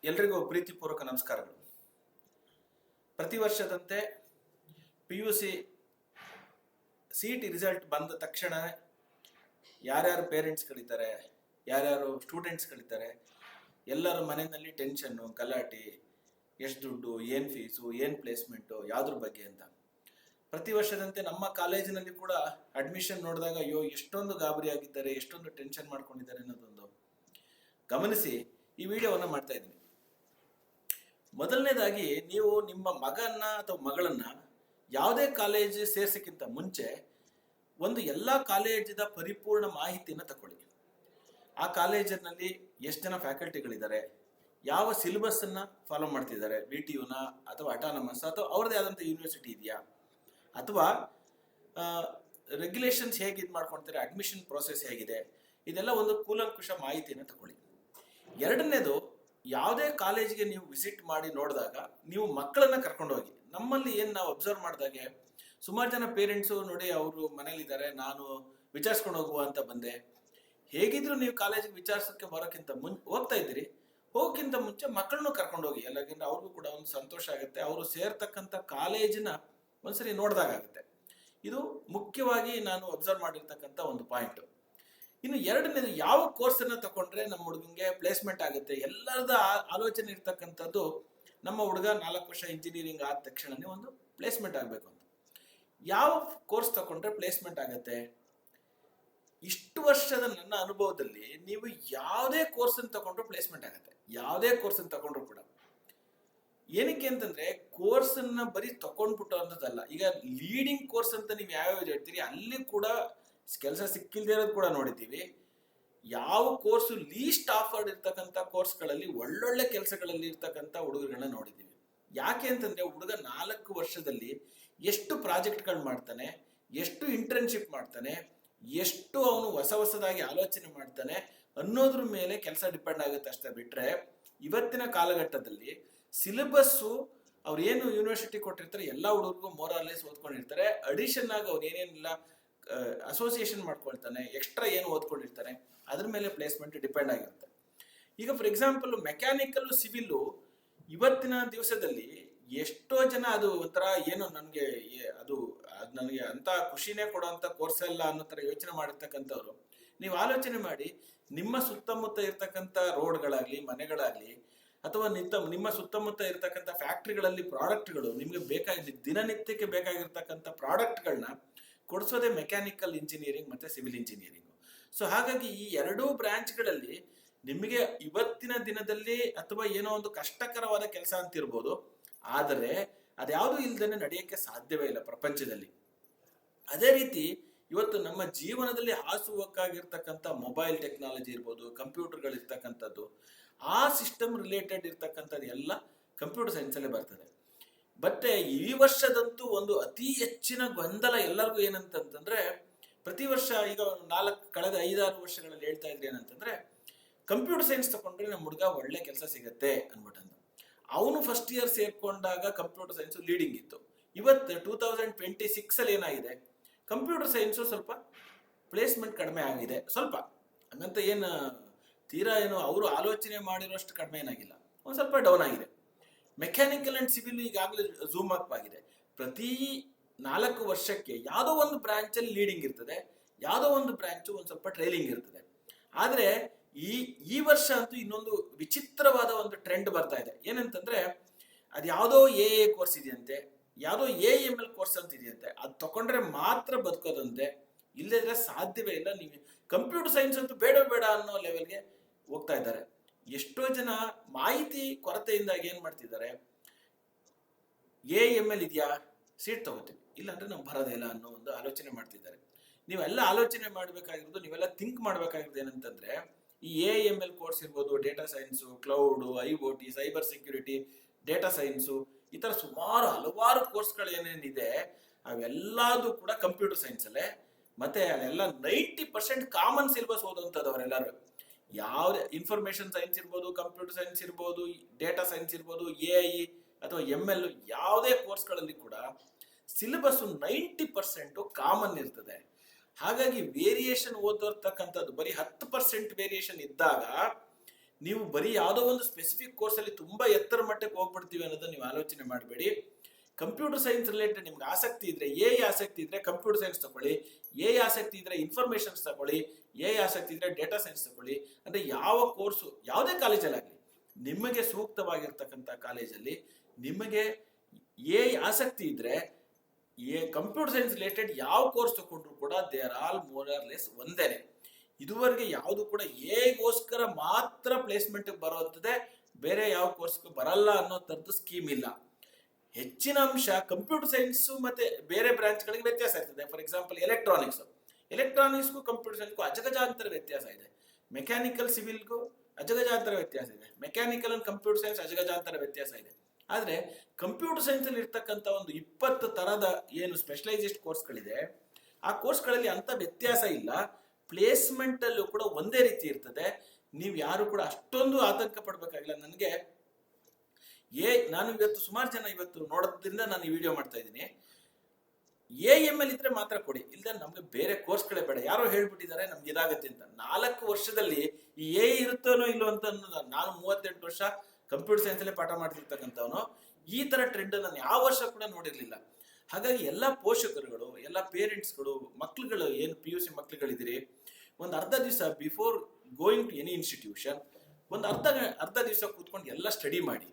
ಎಲ್ರಿಗೂ ಪ್ರೀತಿಪೂರ್ವಕ ನಮಸ್ಕಾರಗಳು. ಪ್ರತಿ ವರ್ಷದಂತೆ PUC CET ರಿಸಲ್ಟ್ ಬಂದ ತಕ್ಷಣ ಯಾರ್ಯಾರು ಪೇರೆಂಟ್ಸ್ಗಳಿದ್ದಾರೆ, ಯಾರ್ಯಾರು ಸ್ಟೂಡೆಂಟ್ಸ್ಗಳಿದ್ದಾರೆ, ಎಲ್ಲರ ಮನೆಯಲ್ಲಿ ಟೆನ್ಷನ್ನು, ಗಲಾಟೆ, ಎಷ್ಟು ದುಡ್ಡು, ಏನು ಫೀಸು, ಏನು ಪ್ಲೇಸ್ಮೆಂಟು, ಯಾವುದ್ರ ಬಗ್ಗೆ ಅಂತ. ಪ್ರತಿ ವರ್ಷದಂತೆ ನಮ್ಮ ಕಾಲೇಜಿನಲ್ಲಿ ಕೂಡ ಅಡ್ಮಿಷನ್ ನೋಡಿದಾಗ ಅಯ್ಯೋ ಎಷ್ಟೊಂದು ಗಾಬರಿ ಆಗಿದ್ದಾರೆ, ಎಷ್ಟೊಂದು ಟೆನ್ಷನ್ ಮಾಡ್ಕೊಂಡಿದ್ದಾರೆ ಅನ್ನೋದೊಂದು ಗಮನಿಸಿ ಈ ವಿಡಿಯೋವನ್ನು ಮಾಡ್ತಾ ಇದ್ದೀನಿ. ಮೊದಲನೇದಾಗಿ ನೀವು ನಿಮ್ಮ ಮಗನ್ನ ಅಥವಾ ಮಗಳನ್ನ ಯಾವುದೇ ಕಾಲೇಜ್ ಸೇರ್ಸಕ್ಕಿಂತ ಮುಂಚೆ ಒಂದು ಎಲ್ಲ ಕಾಲೇಜಿನ ಪರಿಪೂರ್ಣ ಮಾಹಿತಿಯನ್ನು ತಗೊಳ್ಳಿ. ಆ ಕಾಲೇಜಿನಲ್ಲಿ ಎಷ್ಟು ಜನ ಫ್ಯಾಕಲ್ಟಿಗಳಿದ್ದಾರೆ, ಯಾವ ಸಿಲೆಬಸ್ ಅನ್ನ ಫಾಲೋ ಮಾಡ್ತಿದ್ದಾರೆ, VTUನ ಅಥವಾ ಅಟಾನಮಸ್ ಅಥವಾ ಅವ್ರದ್ದೇ ಆದಂಥ ಯೂನಿವರ್ಸಿಟಿ ಇದೆಯಾ, ಅಥವಾ ರೆಗ್ಯುಲೇಷನ್ಸ್ ಹೇಗೆ ಇದು ಮಾಡ್ಕೊಳ್ತಾರೆ, ಅಡ್ಮಿಷನ್ ಪ್ರೋಸೆಸ್ ಹೇಗಿದೆ, ಇದೆಲ್ಲ ಒಂದು ಕೂಲಂಕುಷ ಮಾಹಿತಿಯನ್ನು ತಗೊಳ್ಳಿ. ಎರಡನೇದು, ಯಾವುದೇ ಕಾಲೇಜಿಗೆ ನೀವು ವಿಸಿಟ್ ಮಾಡಿ ನೋಡಿದಾಗ ನೀವು ಮಕ್ಕಳನ್ನ ಕರ್ಕೊಂಡು ಹೋಗಿ. ನಮ್ಮಲ್ಲಿ ಏನು ನಾವು ಅಬ್ಸರ್ವ್ ಮಾಡಿದಾಗೆ ಸುಮಾರು ಜನ ಪೇರೆಂಟ್ಸು ನೋಡಿ ಅವರು ಮನೇಲಿದ್ದಾರೆ, ನಾನು ವಿಚಾರಿಸ್ಕೊಂಡು ಹೋಗುವ ಅಂತ ಬಂದೆ. ಹೇಗಿದ್ರು ನೀವು ಕಾಲೇಜಿಗೆ ವಿಚಾರಿಸೋಕ್ಕೆ ಬರೋಕ್ಕಿಂತ ಹೋಗ್ತಾ ಇದ್ದೀರಿ, ಹೋಗೋಕ್ಕಿಂತ ಮುಂಚೆ ಮಕ್ಕಳನ್ನು ಕರ್ಕೊಂಡು ಹೋಗಿ. ಎಲ್ಲಕ್ಕಿಂತ ಅವ್ರಿಗೂ ಕೂಡ ಒಂದು ಸಂತೋಷ ಆಗುತ್ತೆ, ಅವರು ಸೇರ್ತಕ್ಕಂಥ ಕಾಲೇಜಿನ ಒಂದ್ಸರಿ ನೋಡಿದಾಗುತ್ತೆ. ಇದು ಮುಖ್ಯವಾಗಿ ನಾನು ಅಬ್ಸರ್ವ್ ಮಾಡಿರ್ತಕ್ಕಂಥ ಒಂದು ಪಾಯಿಂಟ್. ಇನ್ನು ಎರಡನೇದು, ಯಾವ ಕೋರ್ಸನ್ನು ತಗೊಂಡ್ರೆ ನಮ್ಮ ಹುಡುಗಂಗೆ ಪ್ಲೇಸ್ಮೆಂಟ್ ಆಗುತ್ತೆ. ಎಲ್ಲರದ ಆಲೋಚನೆ ಇರ್ತಕ್ಕಂಥದ್ದು ನಮ್ಮ ಹುಡುಗ 4 ವರ್ಷ ಇಂಜಿನಿಯರಿಂಗ್ ಆದ ತಕ್ಷಣನೇ ಒಂದು ಪ್ಲೇಸ್ಮೆಂಟ್ ಆಗಬೇಕು ಅಂತ. ಯಾವ ಕೋರ್ಸ್ ತಗೊಂಡ್ರೆ ಪ್ಲೇಸ್ಮೆಂಟ್ ಆಗುತ್ತೆ? ಇಷ್ಟು ವರ್ಷದ ನನ್ನ ಅನುಭವದಲ್ಲಿ ನೀವು ಯಾವುದೇ ಕೋರ್ಸನ್ನು ತಗೊಂಡ್ರು ಪ್ಲೇಸ್ಮೆಂಟ್ ಆಗುತ್ತೆ, ಯಾವುದೇ ಕೋರ್ಸನ್ನು ತಗೊಂಡ್ರು ಕೂಡ. ಏನಕ್ಕೆ ಅಂತಂದ್ರೆ ಕೋರ್ಸನ್ನ ಬರೀ ತಗೊಂಡ್ಬಿಟ್ಟು ಅನ್ನೋದಲ್ಲ. ಈಗ ಲೀಡಿಂಗ್ ಕೋರ್ಸ್ ಅಂತ ನೀವು ಯಾವ್ಯಾವ ಹೇಳ್ತೀರಿ ಅಲ್ಲಿ ಕೂಡ ಕೆಲಸ ಸಿಕ್ಕಿಲ್ದೇ ಇರೋದು ಕೂಡ ನೋಡಿದ್ದೀವಿ. ಯಾವ ಕೋರ್ಸು ಲೀಸ್ಟ್ ಆಫರ್ಡ್ ಇರ್ತಕ್ಕಂಥ ಕೋರ್ಸ್ಗಳಲ್ಲಿ ಒಳ್ಳೊಳ್ಳೆ ಕೆಲಸಗಳಲ್ಲಿ ಇರ್ತಕ್ಕಂಥ ಹುಡುಗರುಗಳನ್ನ ನೋಡಿದ್ದೀವಿ. ಯಾಕೆ ಅಂತಂದ್ರೆ ಹುಡುಗ 4 ವರ್ಷದಲ್ಲಿ ಎಷ್ಟು ಪ್ರಾಜೆಕ್ಟ್ಗಳು ಮಾಡ್ತಾನೆ, ಎಷ್ಟು ಇಂಟರ್ನ್ಶಿಪ್ ಮಾಡ್ತಾನೆ, ಎಷ್ಟು ಅವನು ಹೊಸದಾಗಿ ಆಲೋಚನೆ ಮಾಡ್ತಾನೆ ಅನ್ನೋದ್ರ ಮೇಲೆ ಕೆಲಸ ಡಿಪೆಂಡ್ ಆಗುತ್ತೆ ಅಷ್ಟೇ. ಬಿಟ್ರೆ ಇವತ್ತಿನ ಕಾಲಘಟ್ಟದಲ್ಲಿ ಸಿಲೆಬಸ್ಸು ಅವ್ರು ಏನು ಯೂನಿವರ್ಸಿಟಿ ಕೊಟ್ಟಿರ್ತಾರೆ ಎಲ್ಲ ಹುಡುಗರಿಗೂ ಮೋರಾರ್ಲೆಸ್ ಓದ್ಕೊಂಡಿರ್ತಾರೆ. ಅಡಿಷನ್ ಆಗಿ ಅವ್ರು ಏನೇನಿಲ್ಲ ಅಸೋಸಿಯೇಷನ್ ಮಾಡ್ಕೊಳ್ತಾನೆ, ಎಕ್ಸ್ಟ್ರಾ ಏನು ಓದ್ಕೊಂಡಿರ್ತಾನೆ, ಅದ್ರ ಮೇಲೆ ಪ್ಲೇಸ್ಮೆಂಟ್ ಡಿಪೆಂಡ್ ಆಗಿರುತ್ತೆ. ಈಗ ಫಾರ್ ಎಕ್ಸಾಂಪಲ್ ಮೆಕ್ಯಾನಿಕಲ್, ಸಿವಿಲ್ಲು ಇವತ್ತಿನ ದಿವಸದಲ್ಲಿ ಎಷ್ಟೋ ಜನ ಅದು ಒಂಥರ ಏನು ನನಗೆ ಅದು ನನಗೆ ಅಂತ ಖುಷಿನೇ ಕೊಡುವಂಥ ಕೋರ್ಸ್ ಅಲ್ಲ ಅನ್ನೋ ಥರ ಯೋಚನೆ ಮಾಡಿರ್ತಕ್ಕಂಥವ್ರು, ನೀವು ಆಲೋಚನೆ ಮಾಡಿ. ನಿಮ್ಮ ಸುತ್ತಮುತ್ತ ಇರ್ತಕ್ಕಂಥ ರೋಡ್ಗಳಾಗಲಿ, ಮನೆಗಳಾಗಲಿ, ಅಥವಾ ನಿಮ್ಮ ಸುತ್ತಮುತ್ತ ಇರ್ತಕ್ಕಂಥ ಫ್ಯಾಕ್ಟ್ರಿಗಳಲ್ಲಿ ಪ್ರಾಡಕ್ಟ್ಗಳು ನಿಮಗೆ ದಿನನಿತ್ಯಕ್ಕೆ ಬೇಕಾಗಿರ್ತಕ್ಕಂಥ ಪ್ರಾಡಕ್ಟ್ಗಳನ್ನ ಕೊಡಿಸೋದೇ ಮೆಕ್ಯಾನಿಕಲ್ ಇಂಜಿನಿಯರಿಂಗ್ ಮತ್ತೆ ಸಿವಿಲ್ ಇಂಜಿನಿಯರಿಂಗ್. ಸೊ ಹಾಗಾಗಿ ಈ ಎರಡೂ ಬ್ರಾಂಚ್ಗಳಲ್ಲಿ ನಿಮಗೆ ಇವತ್ತಿನ ದಿನದಲ್ಲಿ ಅಥವಾ ಏನೋ ಒಂದು ಕಷ್ಟಕರವಾದ ಕೆಲಸ ಅಂತಿರ್ಬೋದು, ಆದರೆ ಅದ್ಯಾವುದು ಇಲ್ದೇನೆ ನಡೆಯೋಕ್ಕೆ ಸಾಧ್ಯವೇ ಇಲ್ಲ ಪ್ರಪಂಚದಲ್ಲಿ. ಅದೇ ರೀತಿ ಇವತ್ತು ನಮ್ಮ ಜೀವನದಲ್ಲಿ ಹಾಸುವಕ್ಕಾಗಿರ್ತಕ್ಕಂಥ ಮೊಬೈಲ್ ಟೆಕ್ನಾಲಜಿ ಇರ್ಬೋದು, ಕಂಪ್ಯೂಟರ್ಗಳಿರ್ತಕ್ಕಂಥದ್ದು, ಆ ಸಿಸ್ಟಮ್ ರಿಲೇಟೆಡ್ ಇರ್ತಕ್ಕಂಥದ್ದು ಎಲ್ಲ ಕಂಪ್ಯೂಟರ್ ಸೈನ್ಸಲ್ಲೇ ಬರ್ತದೆ. ಬಟ್ ಈ ವರ್ಷದಂತೂ ಒಂದು ಅತಿ ಹೆಚ್ಚಿನ ಗೊಂದಲ ಎಲ್ಲರಿಗೂ ಏನಂತಂದ್ರೆ, ಪ್ರತಿ ವರ್ಷ ಈಗ ಕಳೆದ 5-6 ವರ್ಷಗಳಲ್ಲಿ ಹೇಳ್ತಾ ಇದ್ರೆ ಏನಂತಂದ್ರೆ, ಕಂಪ್ಯೂಟರ್ ಸೈನ್ಸ್ ತಗೊಂಡ್ರೆ ನಮ್ಮ ಹುಡುಗ ಒಳ್ಳೆ ಕೆಲಸ ಸಿಗತ್ತೆ ಅನ್ಬಿಟ್ಟಂತ. ಅವನು ಫಸ್ಟ್ ಇಯರ್ ಸೇರ್ಕೊಂಡಾಗ ಕಂಪ್ಯೂಟರ್ ಸೈನ್ಸ್ ಲೀಡಿಂಗ್ ಇತ್ತು. ಇವತ್ತು 2026 ಅಲ್ಲಿ ಏನಾಗಿದೆ, ಕಂಪ್ಯೂಟರ್ ಸೈನ್ಸು ಸ್ವಲ್ಪ ಪ್ಲೇಸ್ಮೆಂಟ್ ಕಡಿಮೆ ಆಗಿದೆ. ಸ್ವಲ್ಪ ಹಂಗಂತ ಏನು ತೀರಾ ಏನು ಅವರು ಆಲೋಚನೆ ಮಾಡಿರೋಷ್ಟು ಕಡಿಮೆ ಏನಾಗಿಲ್ಲ, ಒಂದು ಸ್ವಲ್ಪ ಡೌನ್ ಆಗಿದೆ. ಮೆಕ್ಯಾನಿಕಲ್ ಅಂಡ್ ಸಿವಿಲ್ ಈಗಾಗಲೇ ಝೂಮ್ ಅಪ್ ಆಗಿದೆ. ಪ್ರತಿ 4 ವರ್ಷಕ್ಕೆ ಯಾವುದೋ ಒಂದು ಬ್ರಾಂಚಲ್ಲಿ ಲೀಡಿಂಗ್ ಇರ್ತದೆ, ಯಾವುದೋ ಒಂದು ಬ್ರಾಂಚು ಒಂದು ಸ್ವಲ್ಪ ಟ್ರೈಲಿಂಗ್ ಇರ್ತದೆ. ಆದರೆ ಈ ವರ್ಷ ಅಂತೂ ಇನ್ನೊಂದು ವಿಚಿತ್ರವಾದ ಒಂದು ಟ್ರೆಂಡ್ ಬರ್ತಾ ಇದೆ. ಏನಂತಂದ್ರೆ, ಅದು ಯಾವುದೋ ಎ ಕೋರ್ಸ್ ಇದೆಯಂತೆ, ಯಾವುದೋ AML ಕೋರ್ಸ್ ಅಂತ ಇದೆಯಂತೆ, ಅದು ತಗೊಂಡ್ರೆ ಮಾತ್ರ ಬದುಕೋದಂತೆ, ಇಲ್ಲದ್ರೆ ಸಾಧ್ಯವೇ ಇಲ್ಲ. ನೀವು ಕಂಪ್ಯೂಟರ್ ಸೈನ್ಸ್ ಅಂತೂ ಬೇಡ ಅನ್ನೋ ಲೆವೆಲ್ಗೆ ಹೋಗ್ತಾ ಇದ್ದಾರೆ. ಎಷ್ಟೋ ಜನ ಮಾಹಿತಿ ಕೊರತೆಯಿಂದಾಗಿ ಏನ್ ಮಾಡ್ತಿದ್ದಾರೆ, AML ಇದೆಯಾ, ಸೀಟ್ ತಗೋತೀವಿ, ಇಲ್ಲಾಂದ್ರೆ ನಾವು ಬರೋದೇ ಇಲ್ಲ ಅನ್ನೋ ಒಂದು ಆಲೋಚನೆ ಮಾಡ್ತಿದ್ದಾರೆ. ನೀವೆಲ್ಲ ಆಲೋಚನೆ ಮಾಡ್ಬೇಕಾಗಿರೋದು, ನೀವೆಲ್ಲ ಥಿಂಕ್ ಮಾಡ್ಬೇಕಾಗಿರೋದು ಏನಂತಂದ್ರೆ, ಈ AML ಕೋರ್ಸ್ ಇರ್ಬೋದು, data science, cloud, IoT, cyber security, data science, ಈ ತರ ಸುಮಾರು ಹಲವಾರು ಕೋರ್ಸ್ಗಳು ಏನೇನಿದೆ ಅವೆಲ್ಲದೂ ಕೂಡ ಕಂಪ್ಯೂಟರ್ ಸೈನ್ಸ್ ಅಲ್ಲೇ. ಮತ್ತೆ ಅಲ್ಲೆಲ್ಲ 90% ಕಾಮನ್ ಸಿಲೆಬಸ್ ಓದುವಂಥದ್ದು ಅವರೆಲ್ಲರೂ. ಯಾವುದೇ ಇನ್ಫಾರ್ಮೇಶನ್ ಸೈನ್ಸ್ ಇರ್ಬೋದು, ಕಂಪ್ಯೂಟರ್ ಸೈನ್ಸ್ ಇರ್ಬೋದು, ಡೇಟಾ ಸೈನ್ಸ್ ಇರ್ಬೋದು, AI ಅಥವಾ ML, ಯಾವುದೇ ಕೋರ್ಸ್ಗಳಲ್ಲಿ ಕೂಡ ಸಿಲೆಬಸ್ 90% ಕಾಮನ್ ಇರ್ತದೆ. ಹಾಗಾಗಿ ವೇರಿಯೇಷನ್ ಓದಿರ್ತಕ್ಕಂಥದ್ದು ಬರೀ 10% ವೇರಿಯೇಷನ್ ಇದ್ದಾಗ ನೀವು ಬರೀ ಯಾವುದೋ ಒಂದು ಸ್ಪೆಸಿಫಿಕ್ ಕೋರ್ಸಲ್ಲಿ ತುಂಬಾ ಎತ್ತರ ಮಟ್ಟಕ್ಕೆ ಹೋಗ್ಬಿಡ್ತೀವಿ ಅನ್ನೋದನ್ನ ನೀವು ಆಲೋಚನೆ ಮಾಡಬೇಡಿ. ಕಂಪ್ಯೂಟರ್ ಸೈನ್ಸ್ ರಿಲೇಟೆಡ್ ನಿಮ್ಗೆ ಆಸಕ್ತಿ ಇದ್ರೆ, ಆಸಕ್ತಿ ಇದ್ರೆ ಕಂಪ್ಯೂಟರ್ ಸೈನ್ಸ್ ತಗೊಳ್ಳಿ, ಆಸಕ್ತಿ ಇದ್ರೆ ಇನ್ಫಾರ್ಮೇಶನ್ಸ್ ತಗೊಳ್ಳಿ, ಆಸಕ್ತಿ ಇದ್ರೆ ಡೇಟಾ ಸೈನ್ಸ್ ತಗೊಳ್ಳಿ. ಅಂದ್ರೆ ಯಾವ ಕೋರ್ಸು ಯಾವುದೇ ಕಾಲೇಜಲ್ಲಾಗಲಿ ನಿಮಗೆ ಸೂಕ್ತವಾಗಿರ್ತಕ್ಕಂಥ ಕಾಲೇಜಲ್ಲಿ ನಿಮಗೆ ಆಸಕ್ತಿ ಇದ್ರೆ ಕಂಪ್ಯೂಟರ್ ಸೈನ್ಸ್ ರಿಲೇಟೆಡ್ ಯಾವ ಕೋರ್ಸ್ ತಗೊಂಡ್ರು ಕೂಡ they are all more or less ಒಂದೇನೆ. ಇದುವರೆಗೆ ಯಾವುದು ಕೂಡ ಗೋಸ್ಕರ ಮಾತ್ರ ಪ್ಲೇಸ್ಮೆಂಟ್ ಬರುವಂತದೆ, ಬೇರೆ ಯಾವ ಕೋರ್ಸ್ಗೂ ಬರಲ್ಲ ಅನ್ನೋ ತರದ್ದು ಸ್ಕೀಮ್ ಇಲ್ಲ. ಹೆಚ್ಚಿನ ಅಂಶ ಕಂಪ್ಯೂಟರ್ ಸೈನ್ಸ್ ಮತ್ತೆ ಬೇರೆ ಬ್ರಾಂಚ್ಗಳಿಗೆ ವ್ಯತ್ಯಾಸ ಇರ್ತದೆ. ಫಾರ್ ಎಕ್ಸಾಂಪಲ್ ಎಲೆಕ್ಟ್ರಾನಿಕ್ಸ್ಗೂ ಕಂಪ್ಯೂಟರ್ ಸೈನ್ಸ್ಗೂ ಅಜಗಜಾಂತರ ವ್ಯತ್ಯಾಸ ಇದೆ. ಮೆಕ್ಯಾನಿಕಲ್ ಸಿವಿಲ್ಗೂ ಅಜಗಜಾಂತರ ವ್ಯತ್ಯಾಸ ಇದೆ. ಮೆಕ್ಯಾನಿಕಲ್ ಅಂಡ್ ಕಂಪ್ಯೂಟರ್ ಸೈನ್ಸ್ ಅಜಗಜಾಂತರ ವ್ಯತ್ಯಾಸ ಇದೆ. ಆದ್ರೆ ಕಂಪ್ಯೂಟರ್ ಸೈನ್ಸ್ ಅಲ್ಲಿ ಇರ್ತಕ್ಕಂಥ ಒಂದು 20 ತರದ ಏನು ಸ್ಪೆಷಲೈಸ್ಡ್ ಕೋರ್ಸ್ಗಳಿದೆ, ಆ ಕೋರ್ಸ್ಗಳಲ್ಲಿ ಅಂತ ವ್ಯತ್ಯಾಸ ಇಲ್ಲ. ಪ್ಲೇಸ್ಮೆಂಟ್ ಅಲ್ಲೂ ಕೂಡ ಒಂದೇ ರೀತಿ ಇರ್ತದೆ. ನೀವು ಯಾರು ಕೂಡ ಅಷ್ಟೊಂದು ಆತಂಕ ಪಡ್ಬೇಕಾಗಿಲ್ಲ. ನನಗೆ ನಾನು ಇವತ್ತು ಸುಮಾರು ಜನ ಇವತ್ತು ನೋಡೋದ್ರಿಂದ ನಾನು ಈ ವಿಡಿಯೋ ಮಾಡ್ತಾ ಇದ್ದೀನಿ. AML ಇದ್ರೆ ಮಾತ್ರ ಕೊಡಿ, ಇಲ್ದ ನಮ್ಗೆ ಬೇರೆ ಕೋರ್ಸ್ಗಳೇ ಬೇಡ. ಯಾರೋ ಹೇಳ್ಬಿಟ್ಟಿದ್ದಾರೆ ನಮ್ಗೆ ಇದಾಗತ್ತೆ ಅಂತ. 4 ವರ್ಷದಲ್ಲಿ ಈ ಇರುತ್ತೋ ಇಲ್ಲೋ ಅಂತ ಅನ್ನೋದು. ನಾನು 38 ವರ್ಷ ಕಂಪ್ಯೂಟರ್ ಸೈನ್ಸ್ ಅಲ್ಲೇ ಪಾಠ ಮಾಡ್ತಿರ್ತಕ್ಕಂಥವನು. ಈ ತರ ಟ್ರೆಂಡ್ ನಾನು ಯಾವ ವರ್ಷ ಕೂಡ ನೋಡಿರ್ಲಿಲ್ಲ. ಹಾಗಾಗಿ ಎಲ್ಲ ಪೋಷಕರುಗಳು, ಎಲ್ಲ ಪೇರೆಂಟ್ಸ್ಗಳು, ಮಕ್ಳುಗಳು ಏನು PUC ಮಕ್ಳುಗಳಿದ್ದೀರಿ, ಒಂದು ಅರ್ಧ ದಿವಸ before going to any institution ಒಂದು ಅರ್ಧ ದಿವಸ ಕೂತ್ಕೊಂಡು ಎಲ್ಲ ಸ್ಟಡಿ ಮಾಡಿ.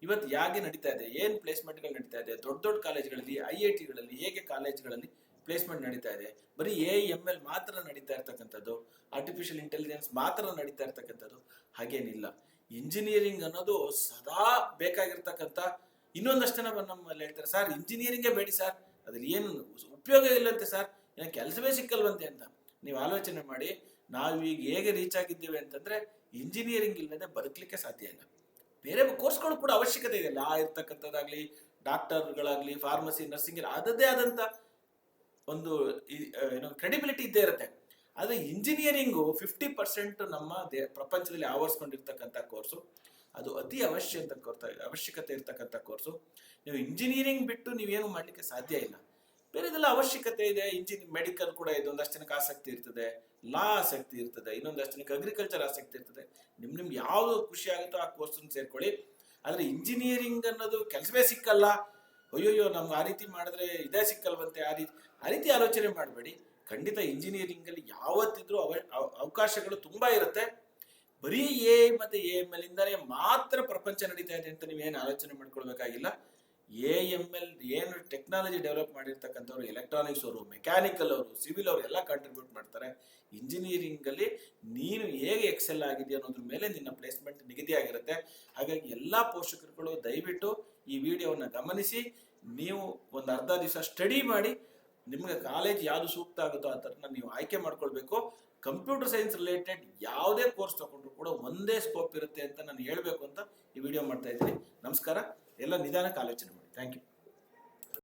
ಇವತ್ತು ಹೇಗೆ ನಡೀತಾ ಇದೆ, ಏನು ಪ್ಲೇಸ್ಮೆಂಟ್ಗಳು ನಡೀತಾ ಇದೆ, ದೊಡ್ಡ ಕಾಲೇಜ್ಗಳಲ್ಲಿ, IITಗಳಲ್ಲಿ ಹೇಗೆ ಕಾಲೇಜ್ಗಳಲ್ಲಿ ಪ್ಲೇಸ್ಮೆಂಟ್ ನಡೀತಾ ಇದೆ. ಬರೀ AML ಮಾತ್ರ ನಡೀತಾ ಇರ್ತಕ್ಕಂಥದ್ದು, ಆರ್ಟಿಫಿಷಿಯಲ್ ಇಂಟೆಲಿಜೆನ್ಸ್ ಮಾತ್ರ ನಡೀತಾ ಇರ್ತಕ್ಕಂಥದ್ದು ಹಾಗೇನಿಲ್ಲ. ಇಂಜಿನಿಯರಿಂಗ್ ಅನ್ನೋದು ಸದಾ ಬೇಕಾಗಿರ್ತಕ್ಕಂಥ. ಇನ್ನೊಂದಷ್ಟು ಜನ ನಮ್ಮಲ್ಲಿ ಹೇಳ್ತಾರೆ, ಸರ್ ಇಂಜಿನಿಯರಿಂಗೇ ಬೇಡಿ ಸರ್, ಅದ್ರಲ್ಲಿ ಏನು ಉಪಯೋಗ ಇಲ್ಲಂತೆ ಸರ್, ಏನೋ ಕೆಲಸವೇ ಸಿಕ್ಕಲ್ವಂತೆ ಅಂತ. ನೀವು ಆಲೋಚನೆ ಮಾಡಿ, ನಾವೀಗ ಹೇಗೆ ರೀಚ್ ಆಗಿದ್ದೇವೆ ಅಂತಂದ್ರೆ ಇಂಜಿನಿಯರಿಂಗ್ ಇಲ್ಲದೆ ಬದುಕಲಿಕ್ಕೆ ಸಾಧ್ಯ ಇಲ್ಲ. ಬೇರೆ ಕೋರ್ಸ್ಗಳು ಕೂಡ ಅವಶ್ಯಕತೆ ಇದೆ. ಲಾ ಇರ್ತಕ್ಕಂಥದ್ದಾಗ್ಲಿ, ಡಾಕ್ಟರ್ಗಳಾಗ್ಲಿ, ಫಾರ್ಮಸಿ, ನರ್ಸಿಂಗ್, ಅದದೇ ಆದಂತ ಒಂದು ಕ್ರೆಡಿಬಿಲಿಟಿ ಇದ್ದೇ ಇರುತ್ತೆ. ಆದ್ರೆ ಇಂಜಿನಿಯರಿಂಗು 50% ನಮ್ಮ ಪ್ರಪಂಚದಲ್ಲಿ ಆವರಿಸ್ಕೊಂಡಿರ್ತಕ್ಕಂಥ ಕೋರ್ಸು. ಅದು ಅತಿ ಅವಶ್ಯಕತೆ ಇರ್ತಕ್ಕಂಥ ಕೋರ್ಸು. ನೀವು ಇಂಜಿನಿಯರಿಂಗ್ ಬಿಟ್ಟು ನೀವೇನು ಮಾಡ್ಲಿಕ್ಕೆ ಸಾಧ್ಯ ಇಲ್ಲ. ಬೇರೆದೆಲ್ಲ ಅವಶ್ಯಕತೆ ಇದೆ. ಮೆಡಿಕಲ್ ಕೂಡ ಇದೆ, ಒಂದಷ್ಟು ಜನಕ್ಕೆ ಆಸಕ್ತಿ ಇರ್ತದೆ, ಲಾ ಆಸಕ್ತಿ ಇರ್ತದೆ, ಇನ್ನೊಂದಷ್ಟು ಜನಕ್ಕೆ ಅಗ್ರಿಕಲ್ಚರ್ ಆಸಕ್ತಿ ಇರ್ತದೆ. ನಿಮ್ಗೆ ಯಾವ್ದು ಖುಷಿ ಆಗುತ್ತೋ ಆ ಕೋರ್ಸ್ ಸೇರ್ಕೊಳ್ಳಿ. ಆದ್ರೆ ಇಂಜಿನಿಯರಿಂಗ್ ಅನ್ನೋದು ಕೆಲಸವೇ ಸಿಕ್ಕಲ್ಲ, ಅಯ್ಯೋಯ್ಯೋ ನಮ್ಗೆ ಆ ರೀತಿ ಮಾಡಿದ್ರೆ ಇದೇ ಸಿಕ್ಕಲ್ವಂತೆ, ಆ ರೀತಿ ಆಲೋಚನೆ ಮಾಡಬೇಡಿ. ಖಂಡಿತ ಇಂಜಿನಿಯರಿಂಗ್ ಅಲ್ಲಿ ಯಾವತ್ತಿದ್ರೂ ಅವಕಾಶಗಳು ತುಂಬಾ ಇರುತ್ತೆ. ಬರೀ ಮತ್ತೆ AML ಇಂದಾನೆ ಮಾತ್ರ ಪ್ರಪಂಚ ನಡೀತಾ ಇದೆ ಅಂತ ನೀವೇನು ಆಲೋಚನೆ ಮಾಡ್ಕೊಳ್ಬೇಕಾಗಿಲ್ಲ. AML ಏನು ಟೆಕ್ನಾಲಜಿ ಡೆವಲಪ್ ಮಾಡಿರ್ತಕ್ಕಂಥವ್ರು, ಎಲೆಕ್ಟ್ರಾನಿಕ್ಸ್ ಅವರು, ಮೆಕ್ಯಾನಿಕಲ್ ಅವರು, ಸಿವಿಲ್ ಅವರು ಎಲ್ಲ ಕಾಂಟ್ರಿಬ್ಯೂಟ್ ಮಾಡ್ತಾರೆ. ಇಂಜಿನಿಯರಿಂಗ್ ಅಲ್ಲಿ ನೀನು ಹೇಗೆ ಎಕ್ಸೆಲ್ ಆಗಿದೆಯಾ ಅನ್ನೋದ್ರ ಮೇಲೆ ನಿನ್ನ ಪ್ಲೇಸ್ಮೆಂಟ್ ನಿಗದಿ ಆಗಿರುತ್ತೆ. ಹಾಗಾಗಿ ಎಲ್ಲಾ ಪೋಷಕರುಗಳು ದಯವಿಟ್ಟು ಈ ವಿಡಿಯೋವನ್ನ ಗಮನಿಸಿ, ನೀವು ಒಂದು ಅರ್ಧ ದಿವಸ ಸ್ಟಡಿ ಮಾಡಿ, ನಿಮ್ಗೆ ಕಾಲೇಜ್ ಯಾವ್ದು ಸೂಕ್ತ ಆಗುತ್ತೋ ಆ ಥರನ ನೀವು ಆಯ್ಕೆ ಮಾಡ್ಕೊಳ್ಬೇಕು. ಕಂಪ್ಯೂಟರ್ ಸೈನ್ಸ್ ರಿಲೇಟೆಡ್ ಯಾವುದೇ ಕೋರ್ಸ್ ತಗೊಂಡ್ರು ಕೂಡ ಒಂದೇ ಸ್ಕೋಪ್ ಇರುತ್ತೆ ಅಂತ ನಾನು ಹೇಳ್ಬೇಕು ಅಂತ ಈ ವಿಡಿಯೋ ಮಾಡ್ತಾ ಇದ್ದೀನಿ. ನಮಸ್ಕಾರ. ಎಲ್ಲ ನಿಧಾನಕ್ಕೆ ಆಲೋಚನೆ ಮಾಡಿ. Thank you.